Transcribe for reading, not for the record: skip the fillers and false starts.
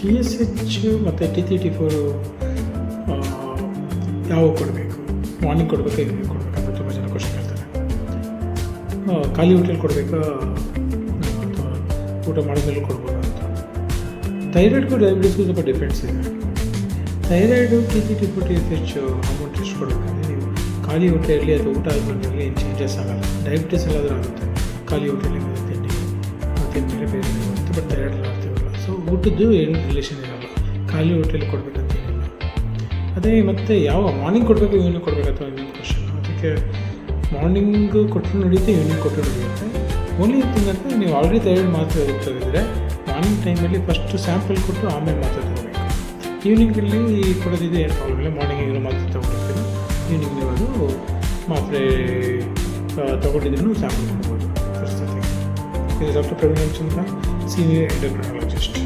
TSH ಮತ್ತು T3T4 ಯಾವಾಗ ಕೊಡಬೇಕು, ಮಾರ್ನಿಂಗ್ ಕೊಡಬೇಕಾ ಈವ್ನಿಂಗ್ ಕೊಡಬೇಕಂತ ತುಂಬ ಜನ ಕ್ವಶನ್ ಕೇಳ್ತಾರೆ. ಖಾಲಿ ಹೊಟ್ಟೆಲಿ ಕೊಡಬೇಕಾ ಅಥವಾ ಊಟ ಮಾಡಿದ್ಮೇಲೆ ಕೊಡ್ಬೋದಾ ಅಂತ. ಥೈರಾಯ್ಡ್ಗೂ ಡಯಾಬಿಟಿಸ್ಗೂ ಸ್ವಲ್ಪ ಡಿಫ್ರೆನ್ಸ್ ಇದೆ. ಥೈರಾಯ್ಡು T3T4 TSH ಅಮೌಂಟ್ ಎಷ್ಟು ಕೊಡಬೇಕಂದ್ರೆ ನೀವು ಖಾಲಿ ಹೊಟ್ಟೆಯಲ್ಲಿ ಅಥವಾ ಊಟ ಆದ್ಮೇಲೆ ಏನು ಚೇಂಜಸ್ ಆಗಲ್ಲ. ಡಯಾಬಿಟಿಸ್ ಎಲ್ಲಾದರೂ ಆಗುತ್ತೆ, ಖಾಲಿ ಹೊಟ್ಟೆಯಲ್ಲಿ ತಿಂಡಿ ತಿಂದಮೇಲೆ ಬೇರೆ ಆಗುತ್ತೆ, ಬಟ್ ಥೈರಾಯ್ಡ್ ಆಗ್ತಿರಲ್ಲ. ಸೊ ಊಟದ್ದು ಏನು ರಿಲೇಷನ್ ಇರಲ್ಲ, ಖಾಲಿ ಹೊಟ್ಟೆಯಲ್ಲಿ ಕೊಡಬೇಕಂತ ಏನಿಲ್ಲ. ಅದೇ ಮತ್ತು ಯಾವ ಮಾರ್ನಿಂಗ್ ಕೊಡಬೇಕು ಈವ್ನಿಂಗ್ ಕೊಡಬೇಕು ಅಥವಾ ಇನ್ನೊಂದು ಕ್ವಶನ್. ಅದಕ್ಕೆ ಮಾರ್ನಿಂಗ್ ಕೊಟ್ಟರು ನಡೆಯುತ್ತೆ, ಈವ್ನಿಂಗ್ ಕೊಟ್ಟರು ನಡೆಯುತ್ತೆ. ಓನ್ಲಿ ಥಿಂಗ್ ಅಂದರೆ ನೀವು ಆಲ್ರೆಡಿ ಥೈರಾಯ್ಡ್ ಮಾತ್ರೆ ತೆಗೆದಿದ್ರೆ ಮಾರ್ನಿಂಗ್ ಟೈಮಲ್ಲಿ ಫಸ್ಟು ಸ್ಯಾಂಪಲ್ ಕೊಟ್ಟು ಆಮೇಲೆ ಮಾತ್ರೆ ತಗೋಬೇಕು. ಈವ್ನಿಂಗಲ್ಲಿ ಕೊಡೋದಿದೆ ಏನು ಪ್ರಾಬ್ಲಮ್ ಇಲ್ಲ. ಮಾರ್ನಿಂಗಿಗೆ ಮಾತ್ರೆ ತೊಗೊಂಡಿರ್ತೀರ, ಈವ್ನಿಂಗ್ ನೀವು ಅದು ಮಾತ್ರೆ ತೊಗೊಂಡಿದ್ರೂ ಸ್ಯಾಂಪಲ್ ಕೊಡ್ಬೋದು. ಇದು ಡಾಕ್ಟರ್ ಪ್ರವೀಣ್ ಚಂದ್ರ, ಸೀನಿಯರ್ ಎಂಡೋಕ್ರೈನಾಲಜಿಸ್ಟ್.